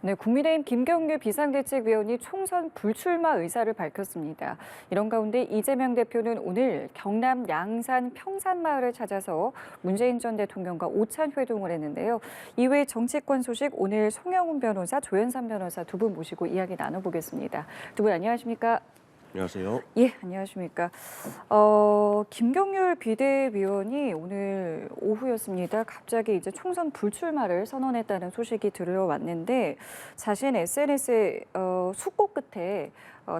네, 국민의힘 김경률 비상대책위원이 총선 불출마 의사를 밝혔습니다. 이런 가운데 이재명 대표는 오늘 경남 양산 평산마을을 찾아서 문재인 전 대통령과 오찬 회동을 했는데요. 이외 정치권 소식 오늘 송영훈 변호사, 조현삼 변호사 두 분 모시고 이야기 나눠보겠습니다. 두 분 안녕하십니까? 안녕하세요. 예, 안녕하십니까. 김경률 비대위원이 오늘 오후였습니다. 갑자기 이제 총선 불출마를 선언했다는 소식이 들려왔는데 자신 SNS에 숙고 끝에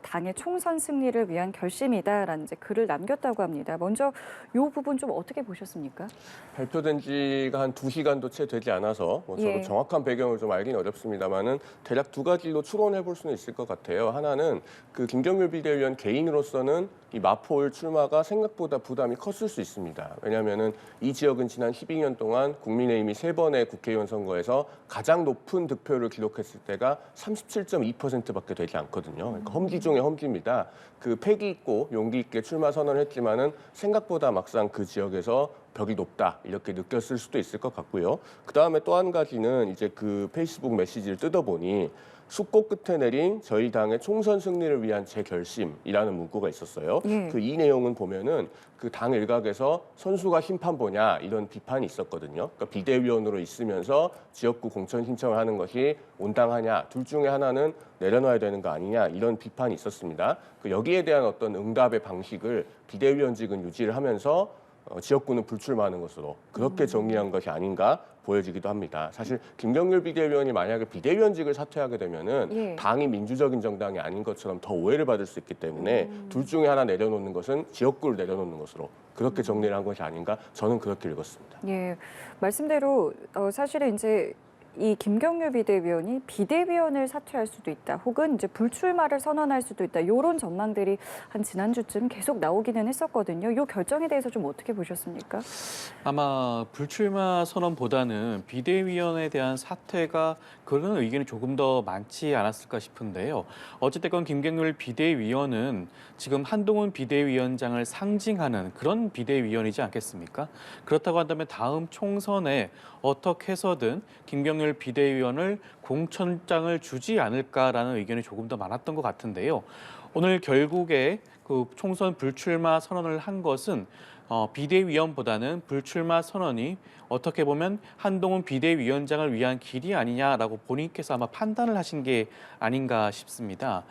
당의 총선 승리를 위한 결심이다라는 이제 글을 남겼다고 합니다. 먼저 이 부분 좀 어떻게 보셨습니까? 발표된 지가 한 2시간도 채 되지 않아서 저도 예. 정확한 배경을 좀 알긴 어렵습니다만은 대략 두 가지로 추론해 볼 수는 있을 것 같아요. 하나는 그 김경률 비대위원 개인으로서는 이 마포을 출마가 생각보다 부담이 컸을 수 있습니다. 왜냐하면은 이 지역은 지난 12년 동안 국민의힘이 3번의 국회의원 선거에서 가장 높은 득표를 기록했을 때가 37.2%밖에 되지 않거든요. 그러니까 험지 중에 험지입니다. 그 패기 있고 용기 있게 출마 선언을 했지만은 생각보다 막상 그 지역에서 벽이 높다 이렇게 느꼈을 수도 있을 것 같고요. 그 다음에 또 한 가지는 이제 그 페이스북 메시지를 뜯어보니 숙고 끝에 내린 저희 당의 총선 승리를 위한 제 결심이라는 문구가 있었어요. 예. 그 이 내용은 보면은 그 당 일각에서 선수가 심판보냐 이런 비판이 있었거든요. 그러니까 비대위원으로 있으면서 지역구 공천 신청을 하는 것이 온당하냐 둘 중에 하나는 내려놔야 되는 거 아니냐 이런 비판이 있었습니다. 그 여기에 대한 어떤 응답의 방식을 비대위원직은 유지를 하면서 지역구는 불출마하는 것으로 그렇게 정리한 것이 아닌가 보여지기도 합니다. 사실 김경률 비대위원이 만약에 비대위원직을 사퇴하게 되면은 예. 당이 민주적인 정당이 아닌 것처럼 더 오해를 받을 수 있기 때문에 둘 중에 하나 내려놓는 것은 지역구를 내려놓는 것으로 그렇게 정리를 한 것이 아닌가 저는 그렇게 읽었습니다. 예, 말씀대로 사실은 이제 이 김경률 비대위원이 비대위원을 사퇴할 수도 있다, 혹은 이제 불출마를 선언할 수도 있다. 이런 전망들이 한 지난주쯤 계속 나오기는 했었거든요. 이 결정에 대해서 좀 어떻게 보셨습니까? 아마 불출마 선언보다는 비대위원에 대한 사퇴가 그런 의견이 조금 더 많지 않았을까 싶은데요. 어쨌든 김경률 비대위원은 지금 한동훈 비대위원장을 상징하는 그런 비대위원이지 않겠습니까? 그렇다고 한다면 다음 총선에 어떻게 해서든 김경률 비대위원을 공천장을 주지 않을까라는 의견이 조금 더 많았던 것 같은데요. 오늘 결국에 그 총선 불출마 선언을 한 것은 비대위원보다는 불출마 선언이 어떻게 보면 한동훈 비대위원장을 위한 길이 아니냐라고 본인께서 아마 판단을 하신 게 아닌가 싶습니다.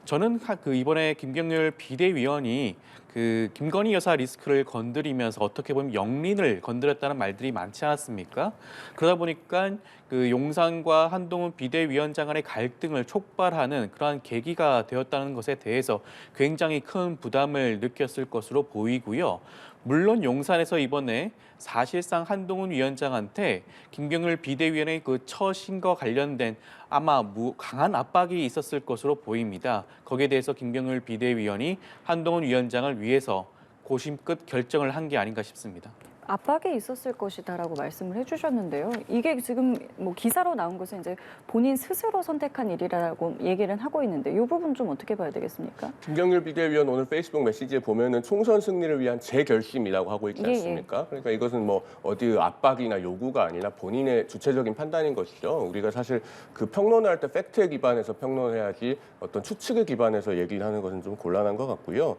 저는 이번에 김경률 비대위원이 그 김건희 여사 리스크를 건드리면서 어떻게 보면 영린을 건드렸다는 말들이 많지 않았습니까? 그러다 보니까 그 용산과 한동훈 비대위원장 간의 갈등을 촉발하는 그러한 계기가 되었다는 것에 대해서 굉장히 큰 부담을 느꼈을 것으로 보이고요. 물론 용산에서 이번에 사실상 한동훈 위원장한테 김경률 비대위원의 그 처신과 관련된 아마 강한 압박이 있었을 것으로 보입니다. 거기에 대해서 김경률 비대위원이 한동훈 위원장을 위해서 고심끝 결정을 한 게 아닌가 싶습니다. 압박이 있었을 것이다라고 말씀을 해주셨는데요. 이게 지금 뭐 기사로 나온 것은 이제 본인 스스로 선택한 일이라고 얘기를 하고 있는데 이 부분 좀 어떻게 봐야 되겠습니까? 김경률 비대위원 오늘 페이스북 메시지에 보면은 총선 승리를 위한 제 결심이라고 하고 있지 않습니까? 그러니까 이것은 뭐 어디 압박이나 요구가 아니라 본인의 주체적인 판단인 것이죠. 우리가 사실 그 평론할 때 팩트에 기반해서 평론해야지 어떤 추측에 기반해서 얘기를 하는 것은 좀 곤란한 것 같고요.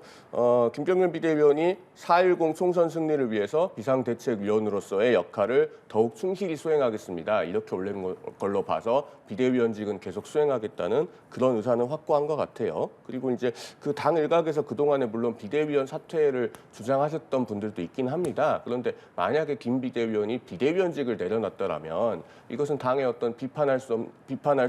김경률 비대위원이 4.10 총선 승리를 위해서 비상대책위원으로서의 역할을 더욱 충실히 수행하겠습니다. 이렇게 올린 걸로 봐서 비대위원직은 계속 수행하겠다는 그런 의사는 확고한 것 같아요. 그리고 이제 그 당 일각에서 그동안에 물론 비대위원 사퇴를 주장하셨던 분들도 있긴 합니다. 그런데 만약에 김 비대위원이 비대위원직을 내려놨더라면 이것은 당의 어떤 비판할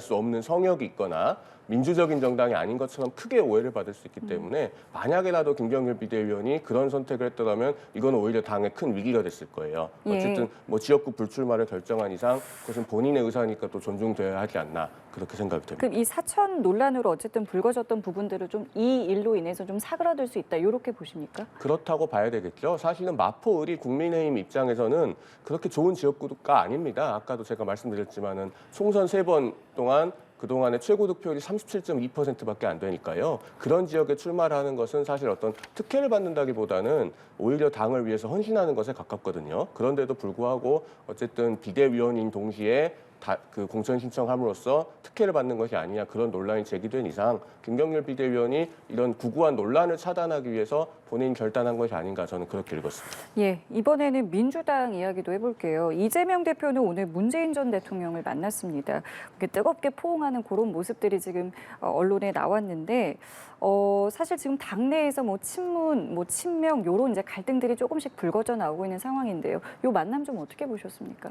수 없는 성역이 있거나 민주적인 정당이 아닌 것처럼 크게 오해를 받을 수 있기 때문에 만약에라도 김경률 비대위원이 그런 선택을 했더라면 이건 오히려 당에 큰 위기가 됐을 거예요. 어쨌든 뭐 지역구 불출마를 결정한 이상 그것은 본인의 의사니까 또 존중돼야 하지 않나 그렇게 생각이 됩니다. 그럼 이 사천 논란으로 어쨌든 불거졌던 부분들을 좀 이 일로 인해서 좀 사그라들 수 있다, 이렇게 보십니까? 그렇다고 봐야 되겠죠. 사실은 마포을이 국민의힘 입장에서는 그렇게 좋은 지역구가 아닙니다. 아까도 제가 말씀드렸지만은 총선 3번 동안 그동안의 최고 득표율이 37.2%밖에 안 되니까요. 그런 지역에 출마를 하는 것은 사실 어떤 특혜를 받는다기보다는 오히려 당을 위해서 헌신하는 것에 가깝거든요. 그런데도 불구하고 어쨌든 비대위원인 동시에 그 공천 신청함으로써 특혜를 받는 것이 아니냐 그런 논란이 제기된 이상 김경률 비대위원이 이런 구구한 논란을 차단하기 위해서 본인이 결단한 것이 아닌가 저는 그렇게 읽었습니다. 예, 이번에는 민주당 이야기도 해볼게요. 이재명 대표는 오늘 문재인 전 대통령을 만났습니다. 뜨겁게 포옹하는 그런 모습들이 지금 언론에 나왔는데 사실 지금 당내에서 뭐 친문, 뭐 친명 이런 이제 갈등들이 조금씩 불거져 나오고 있는 상황인데요. 이 만남 좀 어떻게 보셨습니까?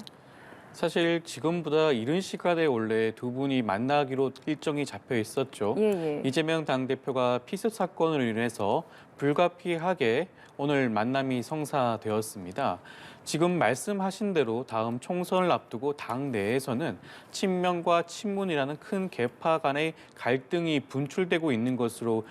사실 지금보다 이른 시간에 원래 두 분이 만나기로 일정이 잡혀 있었죠. 예. 이재명 당대표가 피습 사건으로 인해서 불가피하게 오늘 만남이 성사되었습니다. 지금 말씀하신 대로 다음 총선을 앞두고 당 내에서는 친명과 친문이라는 큰 계파 간의 갈등이 분출되고 있는 것으로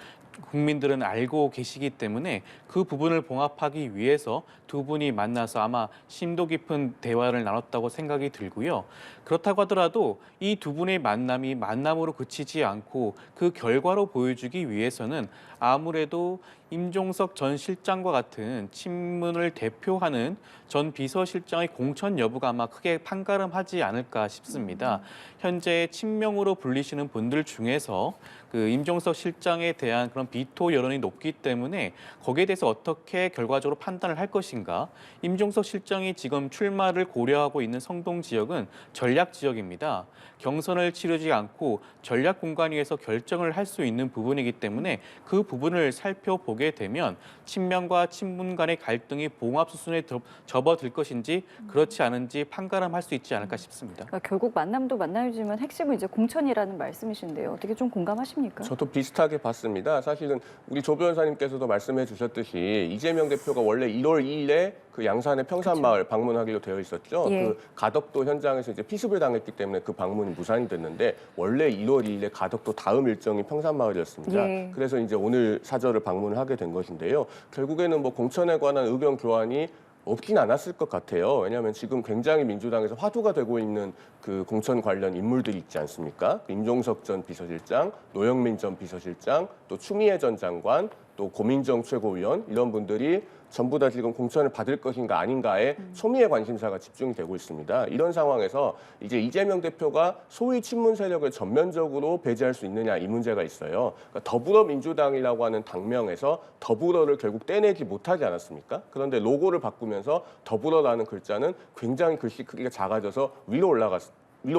국민들은 알고 계시기 때문에 그 부분을 봉합하기 위해서 두 분이 만나서 아마 심도 깊은 대화를 나눴다고 생각이 들고요. 그렇다고 하더라도 이 두 분의 만남이 만남으로 그치지 않고 그 결과로 보여주기 위해서는 아무래도 임종석 전 실장과 같은 친문을 대표하는 전 비서실장의 공천 여부가 아마 크게 판가름하지 않을까 싶습니다. 현재 친명으로 불리시는 분들 중에서 그 임종석 실장에 대한 그런 비토 여론이 높기 때문에 거기에 대해서 어떻게 결과적으로 판단을 할 것인가. 임종석 실장이 지금 출마를 고려하고 있는 성동 지역은 전략 지역입니다. 경선을 치르지 않고 전략 공간위에서 결정을 할 수 있는 부분이기 때문에 그 부분을 살펴보게 되면 친명과 친문 간의 갈등이 봉합 수순에 접어들 것인지 그렇지 않은지 판가름할 수 있지 않을까 싶습니다. 그러니까 결국 만남도 만남이지만 핵심은 이제 공천이라는 말씀이신데요. 어떻게 좀 공감하십니까? 저도 비슷하게 봤습니다. 사실은 우리 조 변호사님께서도 말씀해 주셨듯이 이재명 대표가 원래 1월 2일에 그 양산의 평산마을 방문하기로 되어 있었죠. 예. 그 가덕도 현장에서 이제 피습을 당했기 때문에 그 방문이 무산이 됐는데 원래 1월 2일에 가덕도 다음 일정이 평산마을이었습니다. 예. 그래서 이제 오늘 사저를 방문을 하게 된 것인데요. 결국에는 뭐 공천에 관한 의견 교환이 없진 않았을 것 같아요. 왜냐하면 지금 굉장히 민주당에서 화두가 되고 있는 그 공천 관련 인물들이 있지 않습니까? 임종석 전 비서실장, 노영민 전 비서실장, 또 추미애 전 장관, 또 고민정 최고위원 이런 분들이 전부 다 지금 공천을 받을 것인가 아닌가에 초미의 관심사가 집중이 되고 있습니다. 이런 상황에서 이제 이재명 대표가 소위 친문 세력을 전면적으로 배제할 수 있느냐 이 문제가 있어요. 그러니까 더불어민주당이라고 하는 당명에서 더불어를 결국 떼내지 못하지 않았습니까? 그런데 로고를 바꾸면서 더불어라는 글자는 굉장히 글씨 크기가 작아져서 위로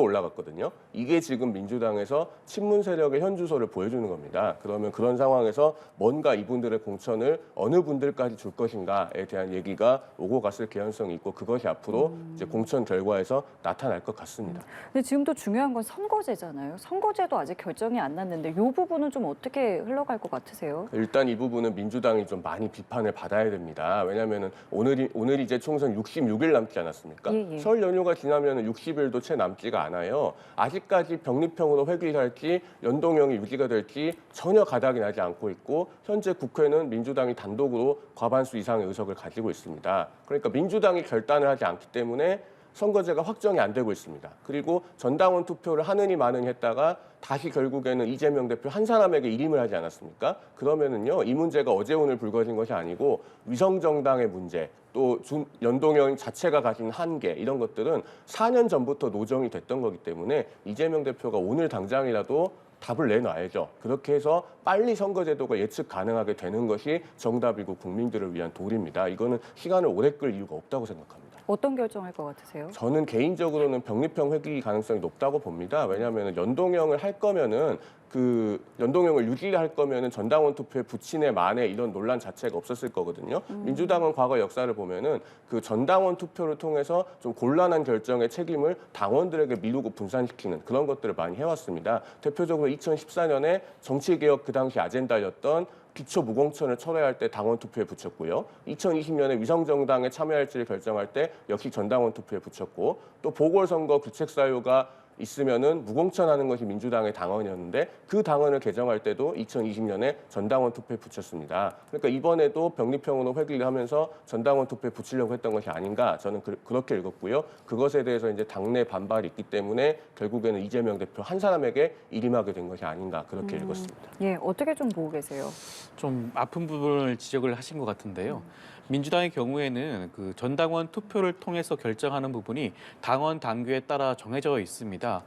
올라갔거든요. 이게 지금 민주당에서 친문 세력의 현주소를 보여주는 겁니다. 그러면 그런 상황에서 뭔가 이분들의 공천을 어느 분들까지 줄 것인가에 대한 얘기가 오고 갔을 개연성이 있고 그것이 앞으로 이제 공천 결과에서 나타날 것 같습니다. 근데 지금 또 중요한 건 선거제잖아요. 선거제도 아직 결정이 안 났는데 이 부분은 좀 어떻게 흘러갈 것 같으세요? 일단 이 부분은 민주당이 좀 많이 비판을 받아야 됩니다. 왜냐하면 오늘 이제 총선 66일 남지 않았습니까? 예. 설 연휴가 지나면 60일도 채 남지가 않아요. 아직까지 병립형으로 회귀할지 연동형이 유지가 될지 전혀 가닥이 나지 않고 있고 현재 국회는 민주당이 단독으로 과반수 이상의 의석을 가지고 있습니다. 그러니까 민주당이 결단을 하지 않기 때문에 선거제가 확정이 안 되고 있습니다. 그리고 전당원 투표를 하느니 마느니 했다가 다시 결국에는 이재명 대표 한 사람에게 일임을 하지 않았습니까? 그러면은요, 이 문제가 어제 오늘 불거진 것이 아니고 위성정당의 문제, 또 연동형 자체가 가진 한계 이런 것들은 4년 전부터 노정이 됐던 거기 때문에 이재명 대표가 오늘 당장이라도 답을 내놔야죠. 그렇게 해서 빨리 선거제도가 예측 가능하게 되는 것이 정답이고 국민들을 위한 도리입니다. 이거는 시간을 오래 끌 이유가 없다고 생각합니다. 어떤 결정할 것 같으세요? 저는 개인적으로는 병립형 회귀 가능성이 높다고 봅니다. 왜냐하면 연동형을 할 거면은 그 연동형을 유지할 거면은 전당원 투표에 부친의 만에 이런 논란 자체가 없었을 거거든요. 민주당은 과거 역사를 보면은 그 전당원 투표를 통해서 좀 곤란한 결정의 책임을 당원들에게 미루고 분산시키는 그런 것들을 많이 해왔습니다. 대표적으로 2014년에 정치개혁 그 당시 아젠다였던 기초 무공천을 철회할 때 당원 투표에 붙였고요. 2020년에 위성정당에 참여할지를 결정할 때 역시 전당원 투표에 붙였고 또 보궐선거 규책 사유가 있으면은 무공천하는 것이 민주당의 당원이었는데 그 당원을 개정할 때도 2020년에 전당원 투표에 붙였습니다. 그러니까 이번에도 병립형으로 회귀를 하면서 전당원 투표에 붙이려고 했던 것이 아닌가 저는 그렇게 읽었고요. 그것에 대해서 이제 당내 반발이 있기 때문에 결국에는 이재명 대표 한 사람에게 일임하게 된 것이 아닌가 그렇게 읽었습니다. 예, 어떻게 좀 보고 계세요? 좀 아픈 부분을 지적을 하신 것 같은데요. 민주당의 경우에는 그 전당원 투표를 통해서 결정하는 부분이 당원 당규에 따라 정해져 있습니다.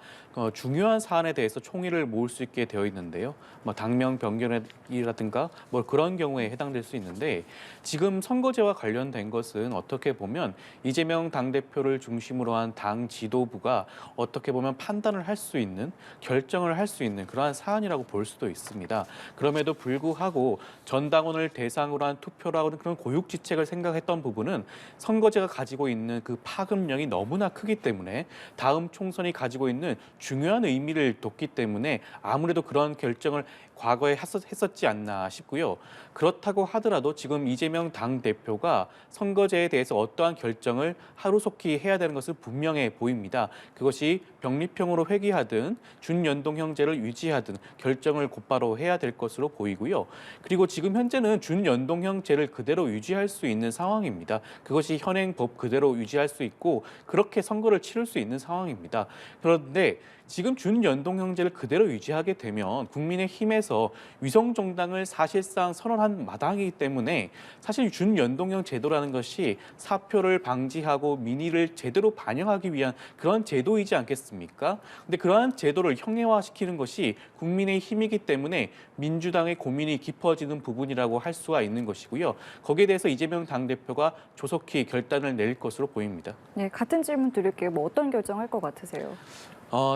중요한 사안에 대해서 총의를 모을 수 있게 되어 있는데요. 뭐 당명 변경이라든가 뭐 그런 경우에 해당될 수 있는데 지금 선거제와 관련된 것은 어떻게 보면 이재명 당대표를 중심으로 한 당 지도부가 어떻게 보면 판단을 할 수 있는 결정을 할 수 있는 그러한 사안이라고 볼 수도 있습니다. 그럼에도 불구하고 전당원을 대상으로 한 투표라는 그런 고육지책을 생각했던 부분은 선거제가 가지고 있는 그 파급력이 너무나 크기 때문에 다음 총선이 가지고 있는 중요한 의미를 뒀기 때문에 아무래도 그런 결정을 과거에 했었지 않나 싶고요. 그렇다고 하더라도 지금 이재명 당대표가 선거제에 대해서 어떠한 결정을 하루속히 해야 되는 것은 분명해 보입니다. 그것이 병립형으로 회귀하든 준연동형제를 유지하든 결정을 곧바로 해야 될 것으로 보이고요. 그리고 지금 현재는 준연동형제를 그대로 유지할 수 있는 상황입니다. 그것이 현행 법 그대로 유지할 수 있고 그렇게 선거를 치를 수 있는 상황입니다. 그런데 지금 준연동형제를 그대로 유지하게 되면 국민의힘에서 위성정당을 사실상 선언한 마당이기 때문에 사실 준연동형 제도라는 것이 사표를 방지하고 민의를 제대로 반영하기 위한 그런 제도이지 않겠습니까? 근데 그러한 제도를 형해화시키는 것이 국민의힘이기 때문에 민주당의 고민이 깊어지는 부분이라고 할 수가 있는 것이고요. 거기에 대해서 이재명 당대표가 조속히 결단을 낼 것으로 보입니다. 네, 같은 질문 드릴게요. 뭐 어떤 결정할 것 같으세요?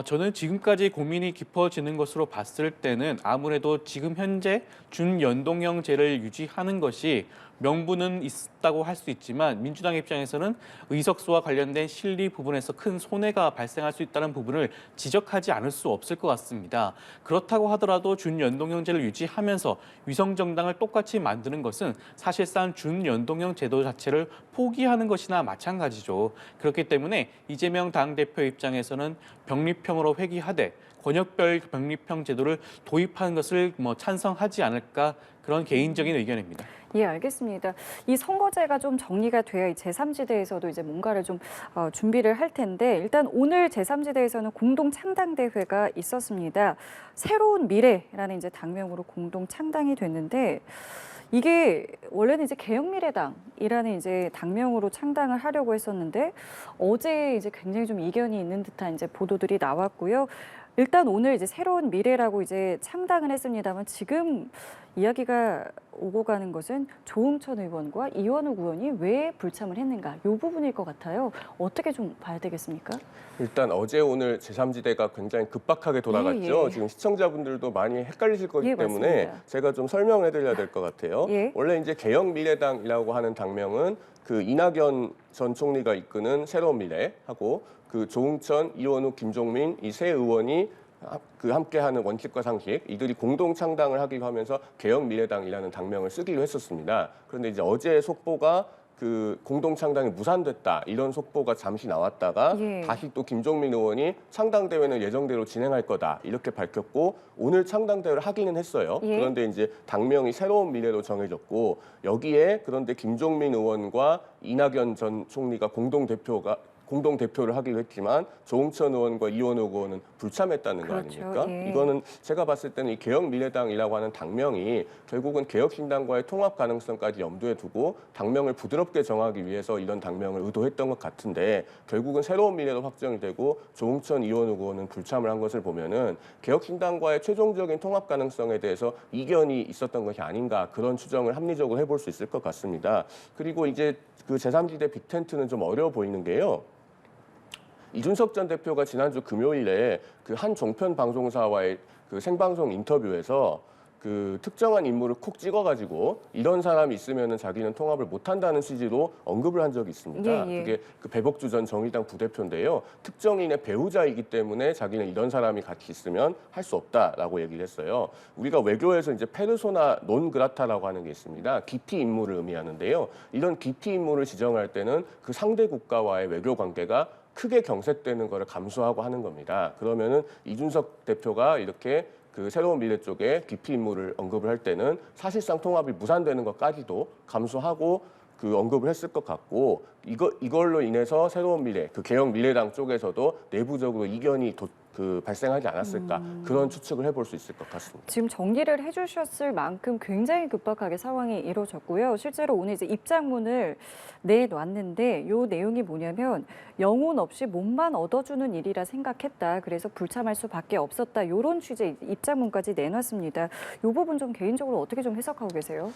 저는 지금까지 고민이 깊어지는 것으로 봤을 때는 아무래도 지금 현재 준연동형제를 유지하는 것이 명분은 있다고 할 수 있지만 민주당 입장에서는 의석수와 관련된 실리 부분에서 큰 손해가 발생할 수 있다는 부분을 지적하지 않을 수 없을 것 같습니다. 그렇다고 하더라도 준연동형제를 유지하면서 위성정당을 똑같이 만드는 것은 사실상 준연동형 제도 자체를 포기하는 것이나 마찬가지죠. 그렇기 때문에 이재명 당대표 입장에서는 병립형으로 회귀하되 권역별 병립형 제도를 도입하는 것을 찬성하지 않을까 그런 개인적인 의견입니다. 예, 알겠습니다. 이 선거제가 좀 정리가 돼야 이 제3지대에서도 이제 뭔가를 좀 준비를 할 텐데 일단 오늘 제3지대에서는 공동 창당 대회가 있었습니다. 새로운 미래라는 이제 당명으로 공동 창당이 됐는데 이게 원래는 이제 개혁미래당이라는 이제 당명으로 창당을 하려고 했었는데 어제 이제 굉장히 좀 이견이 있는 듯한 이제 보도들이 나왔고요. 일단 오늘 이제 새로운 미래라고 이제 창당을 했습니다만 지금 이야기가 오고 가는 것은 조응천 의원과 이원욱 의원이 왜 불참을 했는가 이 부분일 것 같아요. 어떻게 좀 봐야 되겠습니까? 일단 어제 오늘 제3지대가 굉장히 급박하게 돌아갔죠. 예. 지금 시청자분들도 많이 헷갈리실 거기 예, 때문에 맞습니다. 제가 좀 설명을 해드려야 될 것 같아요. 예. 원래 이제 개혁미래당이라고 하는 당명은 그 이낙연 전 총리가 이끄는 새로운 미래하고 그 조응천, 이원욱, 김종민 이 세 의원이 함께하는 원칙과 상식 이들이 공동 창당을 하기로 하면서 개혁미래당이라는 당명을 쓰기로 했었습니다. 그런데 이제 어제 속보가 그 공동 창당이 무산됐다 이런 속보가 잠시 나왔다가 예. 다시 또 김종민 의원이 창당 대회는 예정대로 진행할 거다 이렇게 밝혔고 오늘 창당 대회를 하기는 했어요. 예. 그런데 이제 당명이 새로운 미래로 정해졌고 여기에 그런데 김종민 의원과 이낙연 전 총리가 공동 대표를 하기로 했지만 조응천 의원과 이원욱 의원은 불참했다는 거 그렇죠. 아닙니까? 예. 이거는 제가 봤을 때는 이 개혁미래당이라고 하는 당명이 결국은 개혁신당과의 통합 가능성까지 염두에 두고 당명을 부드럽게 정하기 위해서 이런 당명을 의도했던 것 같은데 결국은 새로운 미래도 확정이 되고 조응천, 이원욱 의원은 불참을 한 것을 보면은 개혁신당과의 최종적인 통합 가능성에 대해서 이견이 있었던 것이 아닌가 그런 추정을 합리적으로 해볼 수 있을 것 같습니다. 그리고 이제 그 제3지대 빅텐트는 좀 어려워 보이는 게요. 이준석 전 대표가 지난주 금요일에 그 한 종편 방송사와의 그 생방송 인터뷰에서 그 특정한 인물을 콕 찍어가지고 이런 사람이 있으면은 자기는 통합을 못한다는 취지로 언급을 한 적이 있습니다. 예. 그게 그 배복주 전 정의당 부대표인데요. 특정인의 배우자이기 때문에 자기는 이런 사람이 같이 있으면 할 수 없다라고 얘기를 했어요. 우리가 외교에서 이제 페르소나 논 그라타라고 하는 게 있습니다. 기피 인물을 의미하는데요. 이런 기피 인물을 지정할 때는 그 상대 국가와의 외교 관계가 크게 경색되는 것을 감수하고 하는 겁니다. 그러면은 이준석 대표가 이렇게 그 새로운 미래 쪽에 기피 인물을 언급을 할 때는 사실상 통합이 무산되는 것까지도 감수하고 그 언급을 했을 것 같고 이걸로 인해서 새로운 미래, 그 개혁 미래당 쪽에서도 내부적으로 이견이 발생하지 않았을까 그런 추측을 해볼 수 있을 것 같습니다. 지금 정리를 해주셨을 만큼 굉장히 급박하게 상황이 이루어졌고요. 실제로 오늘 이제 입장문을 내놨는데 요 내용이 뭐냐면 영혼 없이 몸만 얻어주는 일이라 생각했다. 그래서 불참할 수밖에 없었다. 이런 취지의 입장문까지 내놨습니다. 이 부분 좀 개인적으로 어떻게 좀 해석하고 계세요?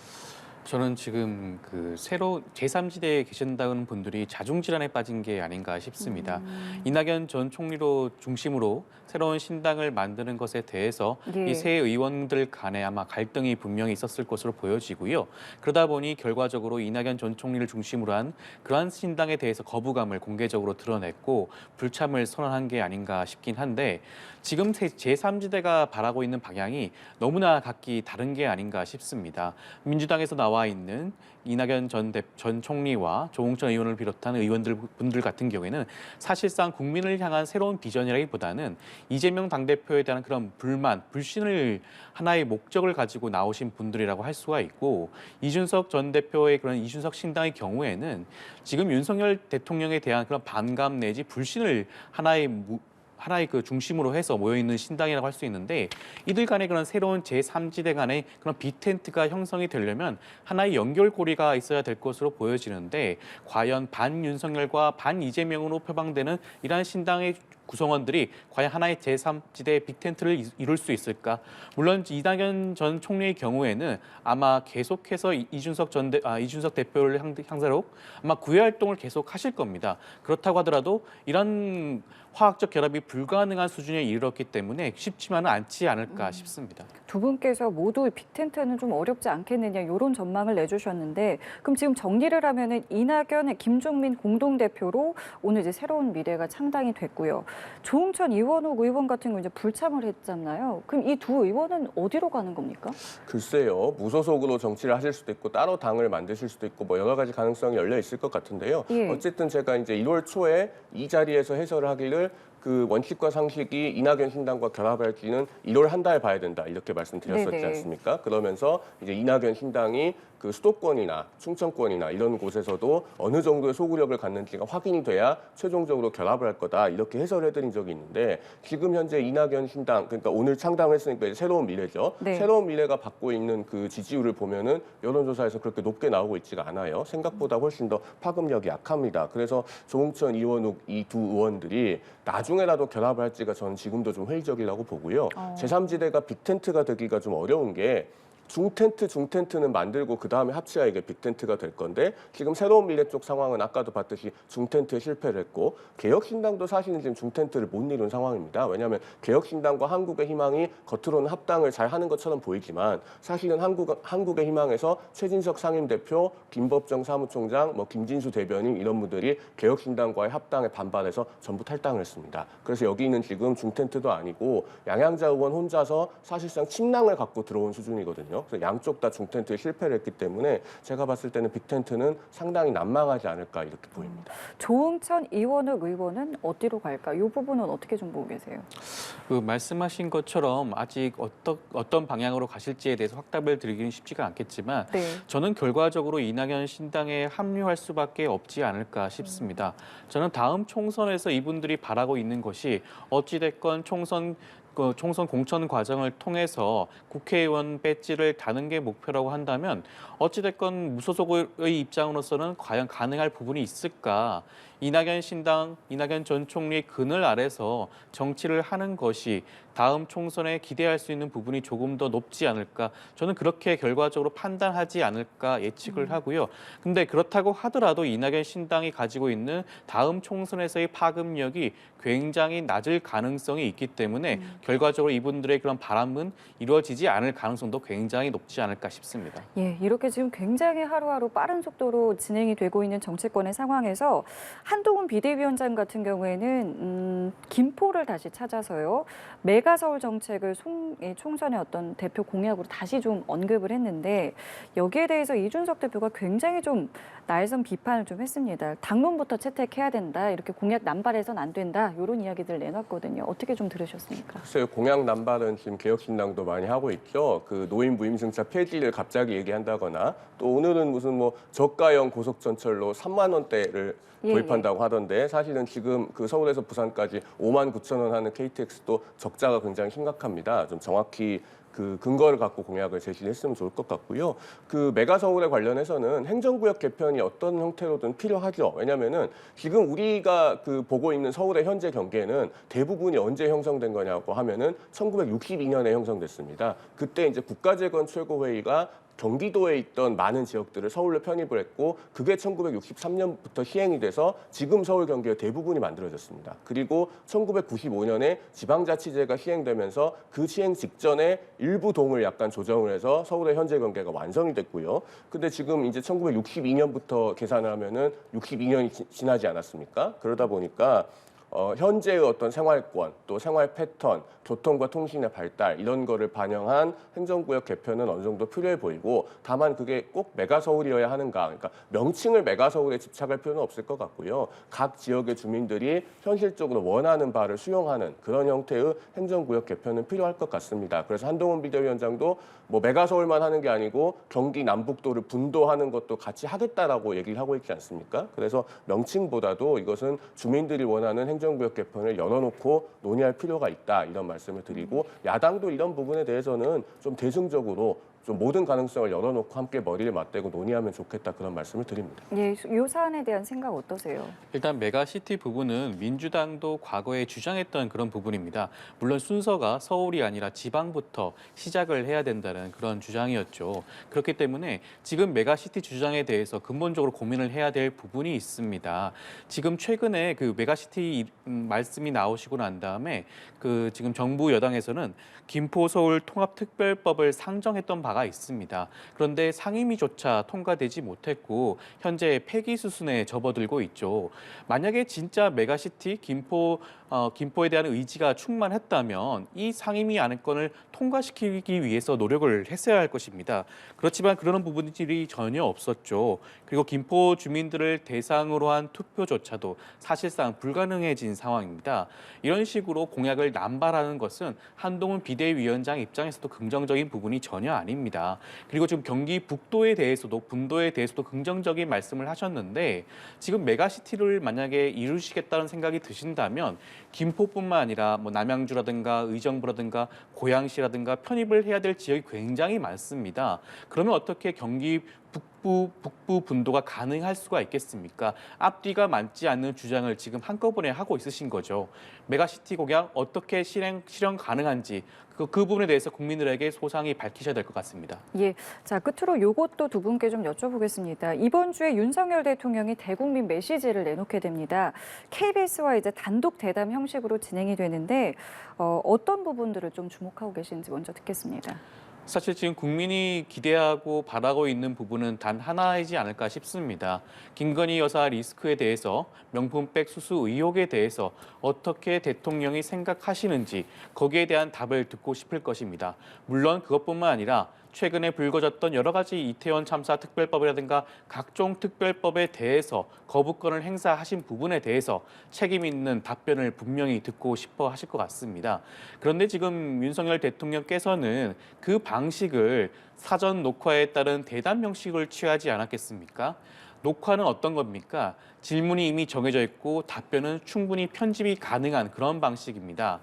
저는 지금 그 새로 제3지대에 계신다는 분들이 자중질환에 빠진 게 아닌가 싶습니다. 이낙연 전 총리로 중심으로 새로운 신당을 만드는 것에 대해서 예. 이 새 의원들 간에 아마 갈등이 분명히 있었을 것으로 보여지고요. 그러다 보니 결과적으로 이낙연 전 총리를 중심으로 한 그러한 신당에 대해서 거부감을 공개적으로 드러냈고 불참을 선언한 게 아닌가 싶긴 한데 지금 제3지대가 바라고 있는 방향이 너무나 각기 다른 게 아닌가 싶습니다. 민주당에서 나와 있는 이낙연 전 총리와 조홍천 의원을 비롯한 분들 같은 경우에는 사실상 국민을 향한 새로운 비전이라기보다는 이재명 당대표에 대한 그런 불만, 불신을 하나의 목적을 가지고 나오신 분들이라고 할 수가 있고 이준석 전 대표의 그런 이준석 신당의 경우에는 지금 윤석열 대통령에 대한 그런 반감 내지 불신을 하나의 그 중심으로 해서 모여있는 신당이라고 할 수 있는데 이들 간의 그런 새로운 제3지대 간의 그런 빅텐트가 형성이 되려면 하나의 연결고리가 있어야 될 것으로 보여지는데 과연 반윤석열과 반이재명으로 표방되는 이러한 신당의 구성원들이 과연 하나의 제3지대 빅텐트를 이룰 수 있을까? 물론 이낙연 전 총리의 경우에는 아마 계속해서 이준석 대표를 상대로 아마 구애 활동을 계속 하실 겁니다. 그렇다고 하더라도 이런 화학적 결합이 불가능한 수준에 이르렀기 때문에 쉽지만은 않지 않을까 싶습니다. 두 분께서 모두 빅텐트는 좀 어렵지 않겠느냐 이런 전망을 내주셨는데 그럼 지금 정리를 하면은 이낙연, 김종민 공동대표로 오늘 이제 새로운 미래가 창당이 됐고요. 조홍천 이원욱 의원 같은 경우 이제 불참을 했잖아요. 그럼 이 두 의원은 어디로 가는 겁니까? 글쎄요, 무소속으로 정치를 하실 수도 있고 따로 당을 만드실 수도 있고 뭐 여러 가지 가능성이 열려 있을 것 같은데요. 예. 어쨌든 제가 이제 1월 초에 이 자리에서 해설을 하기를 그 원칙과 상식이 이낙연 신당과 결합할지는 1월 한 달 봐야 된다 이렇게 말씀드렸었지 네네. 않습니까? 그러면서 이제 이낙연 신당이 그 수도권이나 충청권이나 이런 곳에서도 어느 정도의 소구력을 갖는지가 확인이 돼야 최종적으로 결합을 할 거다 이렇게 해설을 해드린 적이 있는데 지금 현재 이낙연 신당 그러니까 오늘 창당했으니까 이제 새로운 미래죠. 네. 새로운 미래가 받고 있는 그 지지율을 보면은 여론조사에서 그렇게 높게 나오고 있지가 않아요. 생각보다 훨씬 더 파급력이 약합니다. 그래서 조홍천, 이원욱 이 두 의원들이 나중에라도 결합을 할지가 저는 지금도 좀 회의적이라고 보고요. 제3지대가 빅텐트가 되기가 좀 어려운 게 중텐트는 만들고 그 다음에 합치야 이게 빅텐트가 될 건데 지금 새로운 미래 쪽 상황은 아까도 봤듯이 중텐트에 실패를 했고 개혁신당도 사실은 지금 중텐트를 못 이룬 상황입니다. 왜냐하면 개혁신당과 한국의 희망이 겉으로는 합당을 잘 하는 것처럼 보이지만 사실은 한국의 희망에서 최진석 상임대표, 김법정 사무총장, 뭐 김진수 대변인 이런 분들이 개혁신당과의 합당에 반발해서 전부 탈당을 했습니다. 그래서 여기는 지금 중텐트도 아니고 양양자 의원 혼자서 사실상 침낭을 갖고 들어온 수준이거든요. 그래서 양쪽 다 중텐트에 실패를 했기 때문에 제가 봤을 때는 빅텐트는 상당히 난망하지 않을까 이렇게 보입니다. 조홍천, 이원욱 의원은 어디로 갈까? 이 부분은 어떻게 좀 보고 계세요? 그 말씀하신 것처럼 아직 어떤 방향으로 가실지에 대해서 확답을 드리기는 쉽지가 않겠지만 네. 저는 결과적으로 이낙연 신당에 합류할 수밖에 없지 않을까 싶습니다. 저는 다음 총선에서 이분들이 바라고 있는 것이 어찌됐건 총선 공천 과정을 통해서 국회의원 배지를 다는 게 목표라고 한다면 어찌됐건 무소속의 입장으로서는 과연 가능할 부분이 있을까? 이낙연 신당, 이낙연 전 총리의 그늘 아래서 정치를 하는 것이 다음 총선에 기대할 수 있는 부분이 조금 더 높지 않을까? 저는 그렇게 결과적으로 판단하지 않을까 예측을 하고요. 근데 그렇다고 하더라도 이낙연 신당이 가지고 있는 다음 총선에서의 파급력이 굉장히 낮을 가능성이 있기 때문에 결과적으로 이분들의 그런 바람은 이루어지지 않을 가능성도 굉장히 높지 않을까 싶습니다. 예, 이렇게 지금 굉장히 하루하루 빠른 속도로 진행이 되고 있는 정치권의 상황에서 한동훈 비대위원장 같은 경우에는 김포를 다시 찾아서요. 메가서울 정책을 이 총선의 어떤 대표 공약으로 다시 좀 언급을 했는데 여기에 대해서 이준석 대표가 굉장히 좀 날선 비판을 좀 했습니다. 당론부터 채택해야 된다. 이렇게 공약 남발해서는 안 된다. 이런 이야기들 내놨거든요. 어떻게 좀 들으셨습니까? 글쎄요, 공약 남발은 지금 개혁신당도 많이 하고 있죠. 그 노인 무임승차 폐지를 갑자기 얘기한다거나 또 오늘은 무슨 뭐 저가형 고속전철로 3만 원대를 도입한다고 하던데 사실은 지금 그 서울에서 부산까지 5만 9천 원 하는 KTX도 적자가 굉장히 심각합니다. 좀 정확히 그 근거를 갖고 공약을 제시했으면 좋을 것 같고요. 그 메가서울에 관련해서는 행정구역 개편이 어떤 형태로든 필요하죠. 왜냐하면은 지금 우리가 그 보고 있는 서울의 현재 경계는 대부분이 언제 형성된 거냐고 하면은 1962년에 형성됐습니다. 그때 이제 국가재건 최고회의가 경기도에 있던 많은 지역들을 서울로 편입을 했고 그게 1963년부터 시행이 돼서 지금 서울 경기의 대부분이 만들어졌습니다. 그리고 1995년에 지방자치제가 시행되면서 그 시행 직전에 일부 동을 약간 조정을 해서 서울의 현재 경계가 완성이 됐고요. 근데 지금 이제 1962년부터 계산을 하면은 62년이 지나지 않았습니까? 그러다 보니까 현재의 어떤 생활권, 또 생활 패턴, 교통과 통신의 발달 이런 거를 반영한 행정구역 개편은 어느 정도 필요해 보이고 다만 그게 꼭 메가서울이어야 하는가, 그러니까 명칭을 메가서울에 집착할 필요는 없을 것 같고요. 각 지역의 주민들이 현실적으로 원하는 바를 수용하는 그런 형태의 행정구역 개편은 필요할 것 같습니다. 그래서 한동훈 비대위원장도 뭐 메가서울만 하는 게 아니고 경기 남북도를 분도하는 것도 같이 하겠다라고 얘기를 하고 있지 않습니까? 그래서 명칭보다도 이것은 주민들이 원하는 행정구역 개편을 열어놓고 논의할 필요가 있다 이런 말씀을 드리고 야당도 이런 부분에 대해서는 좀 대승적으로 좀 모든 가능성을 열어놓고 함께 머리를 맞대고 논의하면 좋겠다 그런 말씀을 드립니다. 예, 이 사안에 대한 생각 어떠세요? 일단 메가시티 부분은 민주당도 과거에 주장했던 그런 부분입니다. 물론 순서가 서울이 아니라 지방부터 시작을 해야 된다는 그런 주장이었죠. 그렇기 때문에 지금 메가시티 주장에 대해서 근본적으로 고민을 해야 될 부분이 있습니다. 지금 최근에 그 메가시티 말씀이 나오시고 난 다음에 그 지금 정부 여당에서는 김포 서울 통합특별법을 상정했던 바가 있습니다. 그런데 상임위조차 통과되지 못했고 현재 폐기 수순에 접어들고 있죠. 만약에 진짜 메가시티 김포에 대한 의지가 충만했다면 이 상임위 안건을 통과시키기 위해서 노력을 했어야 할 것입니다. 그렇지만 그런 부분들이 전혀 없었죠. 그리고 김포 주민들을 대상으로 한 투표조차도 사실상 불가능해진 상황입니다. 이런 식으로 공약을 남발하는 것은 한동훈 비대위원장 입장에서도 긍정적인 부분이 전혀 아닙니다. 그리고 지금 경기 북도에 대해서도 분도에 대해서도 긍정적인 말씀을 하셨는데 지금 메가시티를 만약에 이루시겠다는 생각이 드신다면 김포뿐만 아니라 뭐 남양주라든가 의정부라든가 고양시라든가 편입을 해야 될 지역이 굉장히 많습니다. 그러면 어떻게 경기 북부 분도가 가능할 수가 있겠습니까? 앞뒤가 맞지 않는 주장을 지금 한꺼번에 하고 있으신 거죠. 메가시티 공약 어떻게 실현 가능한지 그 부분에 대해서 국민들에게 소상히 밝히셔야 될 것 같습니다. 예, 자 끝으로 이것도 두 분께 좀 여쭤보겠습니다. 이번 주에 윤석열 대통령이 대국민 메시지를 내놓게 됩니다. KBS와 이제 단독 대담 형식으로 진행이 되는데 어떤 부분들을 좀 주목하고 계신지 먼저 듣겠습니다. 사실 지금 국민이 기대하고 바라고 있는 부분은 단 하나이지 않을까 싶습니다. 김건희 여사 리스크에 대해서 명품백 수수 의혹에 대해서 어떻게 대통령이 생각하시는지 거기에 대한 답을 듣고 싶을 것입니다. 물론 그것뿐만 아니라 최근에 불거졌던 여러 가지 이태원 참사 특별법이라든가 각종 특별법에 대해서 거부권을 행사하신 부분에 대해서 책임 있는 답변을 분명히 듣고 싶어 하실 것 같습니다. 그런데 지금 윤석열 대통령께서는 그 방식을 사전 녹화에 따른 대담 형식을 취하지 않았겠습니까? 녹화는 어떤 겁니까? 질문이 이미 정해져 있고 답변은 충분히 편집이 가능한 그런 방식입니다.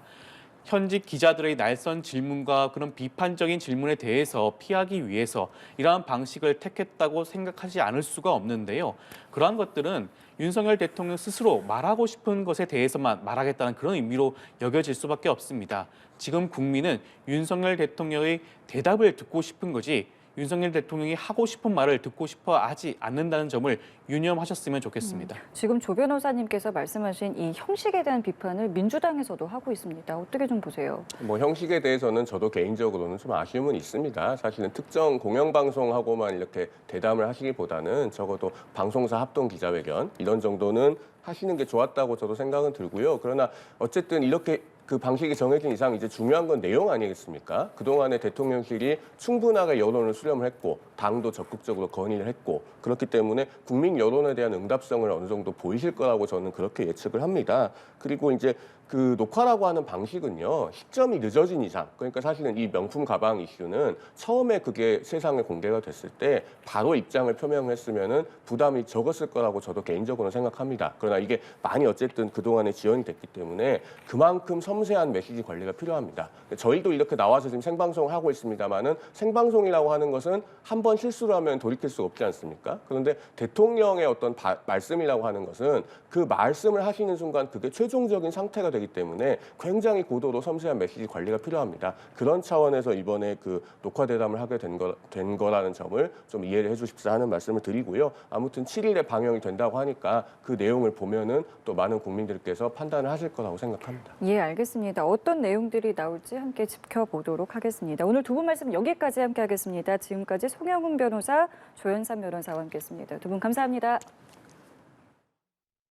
현직 기자들의 날선 질문과 그런 비판적인 질문에 대해서 피하기 위해서 이러한 방식을 택했다고 생각하지 않을 수가 없는데요. 그러한 것들은 윤석열 대통령 스스로 말하고 싶은 것에 대해서만 말하겠다는 그런 의미로 여겨질 수밖에 없습니다. 지금 국민은 윤석열 대통령의 대답을 듣고 싶은 거지 윤석열 대통령이 하고 싶은 말을 듣고 싶어 하지 않는다는 점을 유념하셨으면 좋겠습니다. 지금 조 변호사님께서 말씀하신 이 형식에 대한 비판을 민주당에서도 하고 있습니다. 어떻게 좀 보세요? 뭐 형식에 대해서는 저도 개인적으로는 좀 아쉬움은 있습니다. 사실은 특정 공영방송하고만 이렇게 대담을 하시기보다는 적어도 방송사 합동 기자회견 이런 정도는 하시는 게 좋았다고 저도 생각은 들고요. 그러나 어쨌든 이렇게 그 방식이 정해진 이상 이제 중요한 건 내용 아니겠습니까? 그동안에 대통령실이 충분하게 여론을 수렴을 했고 당도 적극적으로 건의를 했고 그렇기 때문에 국민 여론에 대한 응답성을 어느 정도 보이실 거라고 저는 그렇게 예측을 합니다. 그리고 이제 그 녹화라고 하는 방식은요, 시점이 늦어진 이상, 그러니까 사실은 이 명품 가방 이슈는 처음에 그게 세상에 공개가 됐을 때 바로 입장을 표명했으면은 부담이 적었을 거라고 저도 개인적으로 생각합니다. 그러나 이게 많이 어쨌든 그동안에 지연이 됐기 때문에 그만큼 섬세한 메시지 관리가 필요합니다. 저희도 이렇게 나와서 지금 생방송을 하고 있습니다만은 생방송이라고 하는 것은 한 번 실수를 하면 돌이킬 수 없지 않습니까? 그런데 대통령의 어떤 말씀이라고 하는 것은 그 말씀을 하시는 순간 그게 최종적인 상태가 되기 때문에 굉장히 고도로 섬세한 메시지 관리가 필요합니다. 그런 차원에서 이번에 그 녹화 대담을 하게 된 거라는 점을 좀 이해를 해주십사 하는 말씀을 드리고요. 아무튼 7일에 방영이 된다고 하니까 그 내용을 보면은 또 많은 국민들께서 판단을 하실 거라고 생각합니다. 예, 알겠습니다. 어떤 내용들이 나올지 함께 지켜보도록 하겠습니다. 오늘 두 분 말씀 여기까지 함께 하겠습니다. 지금까지 송영훈 변호사, 조현삼 변호사와 함께했습니다. 두 분 감사합니다.